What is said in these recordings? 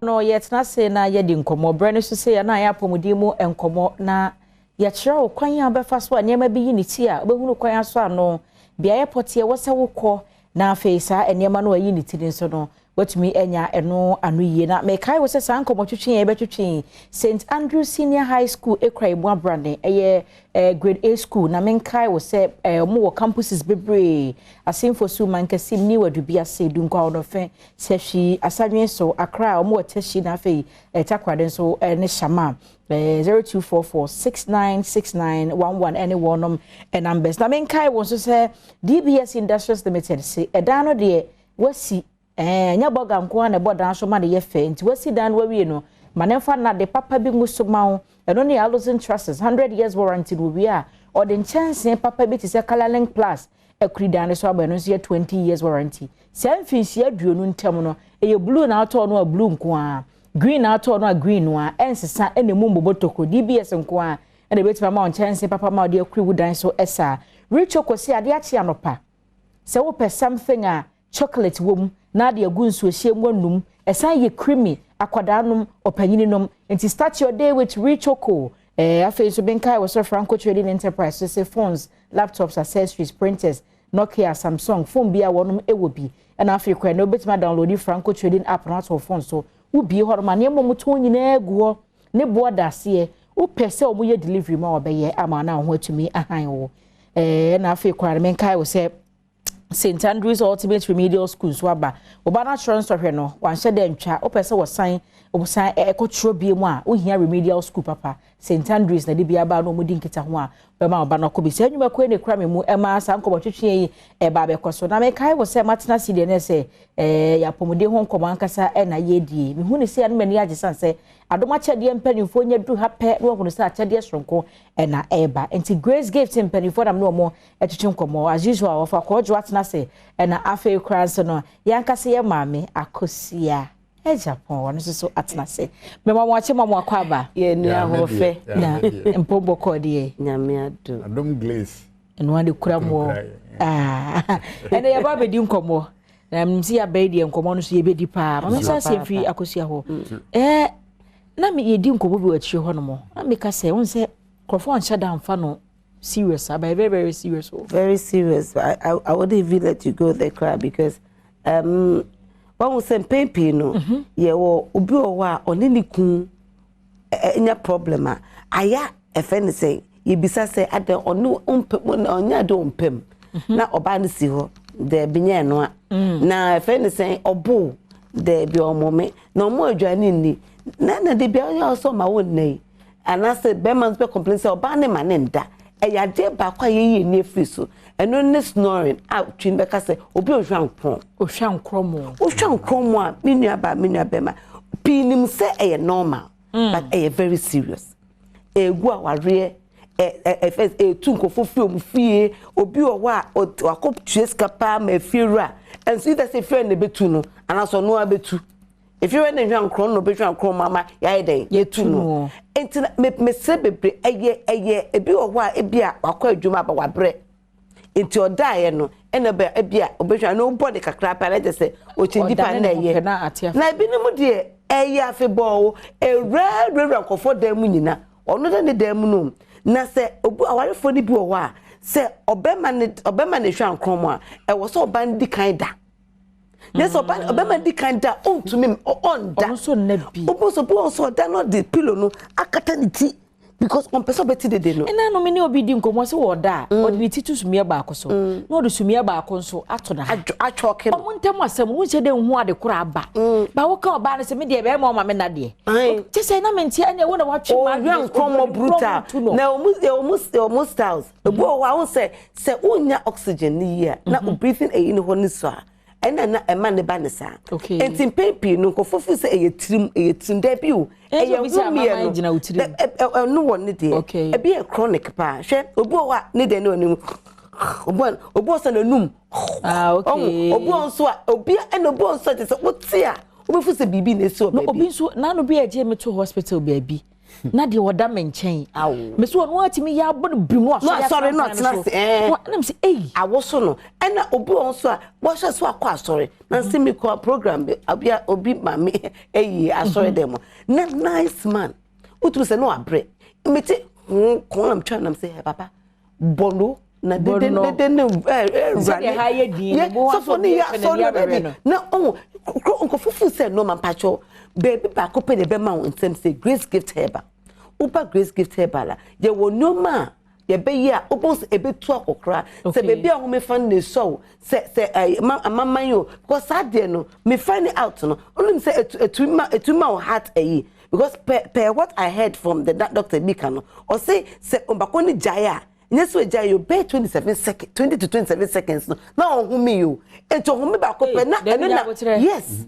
no yet na say na ye di nkomo bre ne so say na ya pomudi mu enkomo na ye kire wo kwan ya befa so anema bi yi ni ti a obehunu kwan aso ano bia ye pote wo se wo kọ na afeisa enema no yi ni ti nso no watumi enya eno anu yie na me kai wo se san nkomo twetwe ye betwetwe St Andrew Senior High School ekra ibu abrane eye grade A school na men kai wo se mo wo campuses bebre asimfo su mankasim ni wadubi ase du nkwa ono fe se hwi asadwen so akra mo watashi na fe takwade so ne shama 0244696911 anyone and numbers na men kai wo so se DBS Industries Limited se edano de wasi nya boga nko na boda so ma de ye fe nti wasi dan wawie no manemfa na de papa bi nguso mawo eno ne Alison Trusses 100 years warranty wo wi a or the chance papa bi ti se Colorlink Plus ekridan so aba no so 20 years warranty se mfinsi aduonu ntem no eye blue na ato no a blue nko a green na ato no a green no a ensesa ene mu mbobotoko DBS nko a ene betima ma on chance papa ma de ekri wudan so esa rich okosi ade achi anopa se wo pe something a chocolate wom na de agunsu ehiem wanum esan ye creamy akwadanum opanyininom enti start your day with rich choco afi so benkai was Franco Trading Enterprise so say phones laptops accessories printers Nokia Samsung phone bia wonum ewobi and afi kwa no betima download Franco Trading app na so phone so ubi horoma ne momoto nyina aguo ne boda se wo pese o moye delivery ma obeye ama na ho atumi ahan wo na afi kwa benkai wo say St Andrews Ultimate Remedial School so aba oba na chron so hwe no wan hye de ntwa opese wo san obusan ekotro bie mu a wo hia remedial school papa St Andrews na de bia ba no mudi nkita ho a be ma oba na ko bi se anwuma ko ne kra me mu e ma san ko botwetwe yi e ba be koso na me kai wo se matena si de ne se ya pomode ho nkomo ankasa e na ye die me hu ne se an mani age san se adoma chede mpanifo nya du ha pe no ho ne se chede sonko e na eba enti Grace Gift mpanifo nam no mo etwetwe nkomo as usual of akojo atena se e na afa kra so no yankasa ye maame akosia Japan wanu so atena se me ma mo ache ma mo akwaba ye nu ahofe na mpombo kodi nyame ado Adom glaze eno ade kura mo ene ya ba bedi nkomo na msi ya bedi nkomo no so ye bedi pa ma me sa se fi akosia ho na me ye di nkomo bi wachi ho no mo na me ka se won se krofo ancha da mfa no serious about very very serious very serious I wouldn't even let you go there cry because One was saying pain no ye wo obi o wa oni ni kun enya problema aya efe say ye bisa say ade onu ompem onya de ompem na oba no si ho de binye no na efe say obo de bi omome na omo adwane ni na de bia onya so ma won nei ana say be man be complain say oba ne ma ne nda eya de ba kwa ye ni free so eno ne snoring out twin be ka say obi ohwankron a minua ba ma pinim say e normal but e very serious egu a ware tu nkofo mu fie obi o wa akop tueska pa ma fiera and so that say friend ne betu no anaso no abetu if you when hwankron no betwankron mama ya den ye tu no enti me se bebre eye ebi o wa ebia akwa adwuma ba wabre enti odae no ene be ebia obehwa no body kakra pa let say o change pa na ye na bi no mu de eye afebọ rare nkofo dan mu nyina ono de ne dan mu no na se obu awarefo ni bi o wa se obema ne hwankron mu a e wo so oban di kan da yes obema di kan da ontumi on da so na bi obo so da no the pillow no akata ni ti because on person beti de no ena no me ne obi di nkomo se wo da o di titu sumia ba akoso no do sumia ba akonso ato na atwoke o montem asem wo se de hu ade kura aba ba wo ka oba na se me de be ma ma me na de ti se na mentia ene wo na watwe ma yan kromo brutal na o styles obo wa wo se unya oxygen ni here na o breathing e ni ho ni so na ema ne ba ne sa enti pepi no ko fofu se e trim da bi o e ye no no won ne de e bi e chronic pa hwe obi o wa ne de no ni obo so na num obi onso a obi e obi onso te se wotia obi fu se bibi na esi obi obi nso na no bi e je me to hospital ba bi na de oda menchen me so no atimi ya bono brimu aso ya sorry not na na me say eh awoso no na obi on so a wo hwe so akwa sorry na se me ko program be obi mame asori dem na nice man utu se no abre meti ko am twa na say hey papa bolo na de so for ni ya sorry baby na onko fufu se no man pacho baby ba ko pe de be ma on tem say Grace Gift Herbal upa Grace Gift Herbal ye wo no ma ye be ya obos ebetu akokra se baby a ho me fan ne so se mama yo because ade no me find it out no only say etuma heart ayi because per what I heard from the doctor Bika no or say ombako ni jaya yes we jaya be 27 seconds 20 to 27 seconds no na ho me yo ento ho me ba ko pe na yes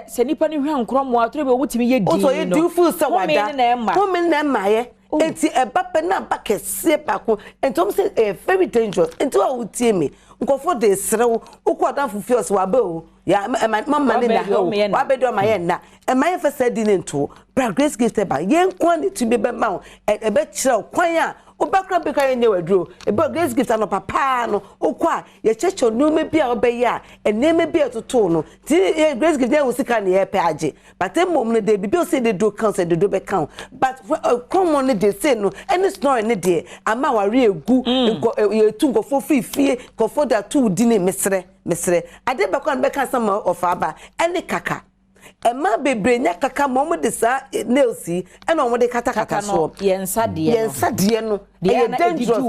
se nipa ni hwan nkromo atoro be wutimi ye di no so ye do full say wada women na maye enti eba pe na ba kese bako entom say very dangerous enti wa wutie me nkofo de serew ukodan fufios wa ba o ya mama ne na wa be do ma ye na e ma ye fa sadi ne nto bra Grace Gift Herbal ye nkwa ne tu be ma e be kire kwan a obakra be kan ye waduro e be Grace Gift no papa no ukwa ye checho no me bia obe ya eneme bia toto no ti Grace Gift dey usika ne ye pe age but mom no dey bi o say dey do count say dey do be count but come on dey say no any story ne dey ama ware egu ye tu ngofo fifie ngofo da tu di ne mesre ade be kan be kan some of aba any kaka Emma bebre nya kaka mom de sa nailsi e no mo de kata so yensa de no e dangerous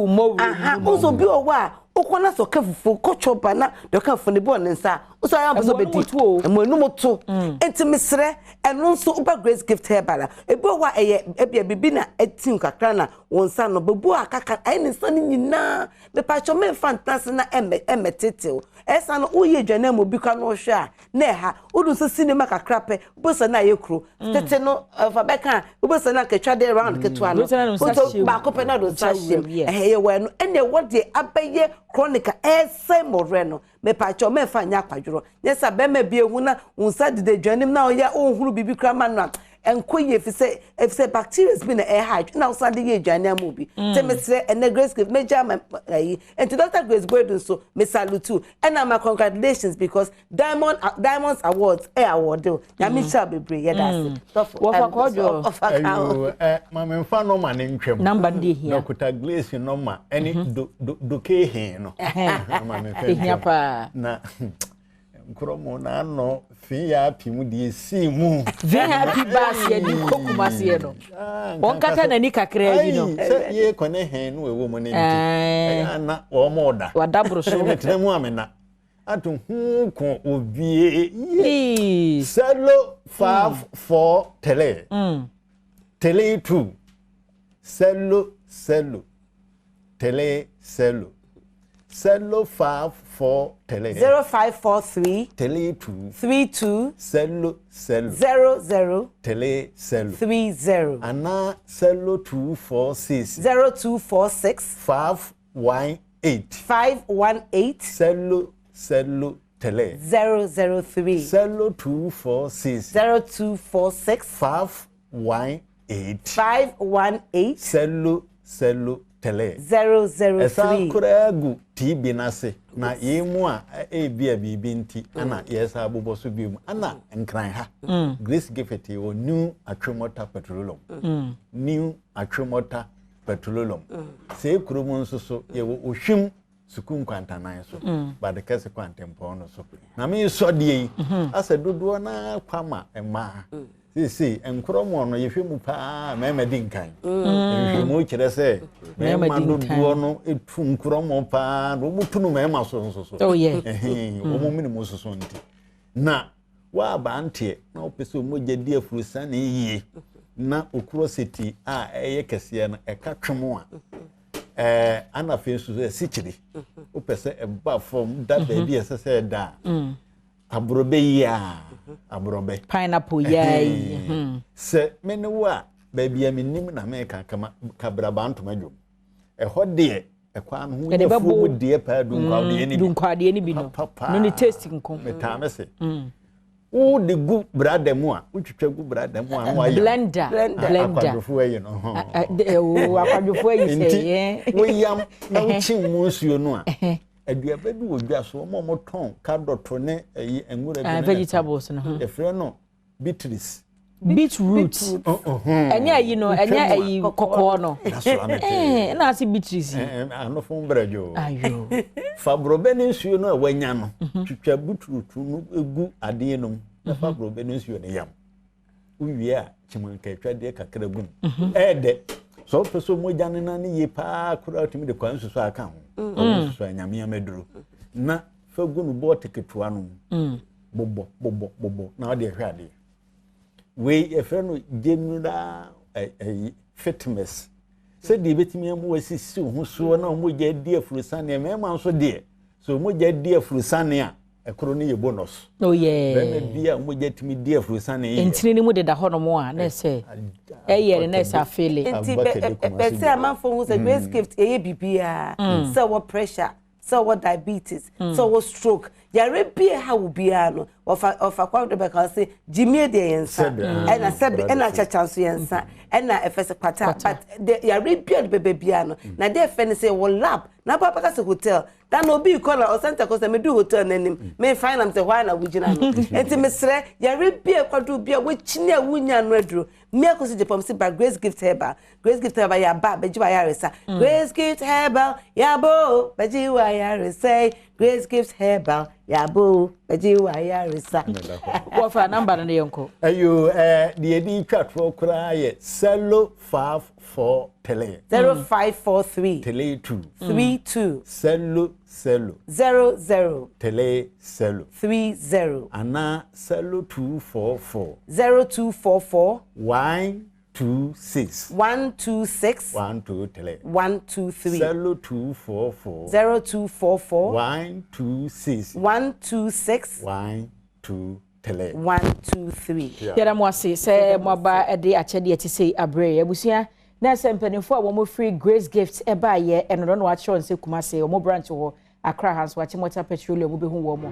also bi o wa ukona so kafufu kochoba na de ka fune bo ne nsa so ya bo bedi emonu moto enti mesre eno nso uba Grace Gift Herbal ebi o wa ebia bibi na etim kakra na wonsa no bebu akaka ai ne nsa ni nyina be pa cho me fantasy na emetete esa no uye dwane mo bi ka no hwe a na ha udu so cinema kakra pe bosa na yekro tete no fa beka bosa na ketwa de round ketwa no so ba ko pe na do sashim ye we no ene wode abaye chronic ese moreno me pa cho me fa nya kwadworo nyesa be ma bi ehu na unsa de dwanem na oya ohuru bibi kra ma no enkoye efise bacteria be na hide na unsa de ye dwane amobi te mesre ene Grace Gift meja ayi and to Dr. Grace Gordon so me salute and my congratulations because Diamonds Awards award ya me shall be brave that's what for kojo mama mfa no ma ne ntwem number dey here Dr. Grace no ma any do ke hin no mama mfa ehia pa na nkromo na no fi ya pimu die si mu ve happy bas ya di kokumase ye no on kata na ni kakra yi no ye kone hen no ewo mo ne nti na o mo da wadabro so metremu amena atu hu ko obie selo 5 tele tele 2 selo tele selo 5 4 tele 0543 tele 2 32 selo 00 tele selo 30 ana selo 246 0246 518 selo tele 003 selo 246 0246 518 selo tele 003 esa kuragu tibi nase na yemu a ebia bibi nti ana yesa aboboso biom ana nkran ha Grace Gift o new atwemota petroleum new atwemota petroleum se kurumu nso so ye wo ohwim sukun kwantanan so ba de kase kwantempo no so na me so de yi asa dodo na kwama ema si enkromo no ye hwemu pa mema di nkan hwemu kire se mema dodo no etu nkromo pa no mutunu mema so oh yeah omo minimu so nti na wa ba ntie na opese omoja di afurusa na yie na okuro seti a eye kese no eka twemo a ana fe so sichiri opese eba form da baby esese da abrobe ya abrobe pineapple yai se menewa baby aminim na me kama kabraba ntomadwom ehode ekwa no hu yafu de pa dunkwa de ni dunkwa de ni bi no no ni taste nko metame se wo de gu brada mu a wo twetwa gu brada mu a no ayi blender akwadofo ayi no ho akwadofo ayi say wo yam na wo chin mu nsuo no a aduaba bi wo dwa so mo ton kadoto ne ayi enwura bi vegetables no the friend no beetroots beetroot anya ayi no anya ayi kokko no na asi beetroots ano fon brajo ayo fabrobe ne nsuo no a wanya no twitwa beetroot no egu ade no na fabrobe ne nsuo ne yam uwie a chimanka etwa de kakra gum de so peso moja ne na ne ye pa kura otimi de kwan susu aka ho susu anyame ameduro na fagu no bote ketua no bobo na ode hwe ade we efe no general fitness se de betimi am wasisi ho so na moja di afurusane me ma so de so moja di afurusane a ekro ne ye bonus oh yeah be bia moja timi di afurusane entini ni mu de da hono mo a na se eye na se afele be say amanfo hu say grace gift eye bibia so what pressure so what diabetes so what stroke yare bia ha wo bia no of kwa de be ka say jimie de yensa ena sebe ena chachanso yensa ena efese kwata but yare bia de bia no na de fe ne say wo lab na papa ka say hotel dan obi kola o center ko say me do hotel nanim me find am say why na wugina no enti mesre yare bia kwado bia wo chine awunya no aduro me akosi je pom say by grace gift herbal ya ba bejiwa ya resa grace gift herbal ya bo bejiwa ya resa grace gift herbal ya bo bejiwa ya resa wo fa number no yenko ayo de edi twatro kura ye selo 54 tele 0543 tele 2 32 selo 00 tele selo 30 ana selo 244 0244 126 126 tele 123 selo 244 0244 126 tele 123 yara mo ase se mo ba de achede eti sei abre abusia na se mpanifo a wo free grace gifts e ba ye eno no wa chon se kuma se o mo branch ho Accra Hans wa Chimota Petroleum wo be hu wo mo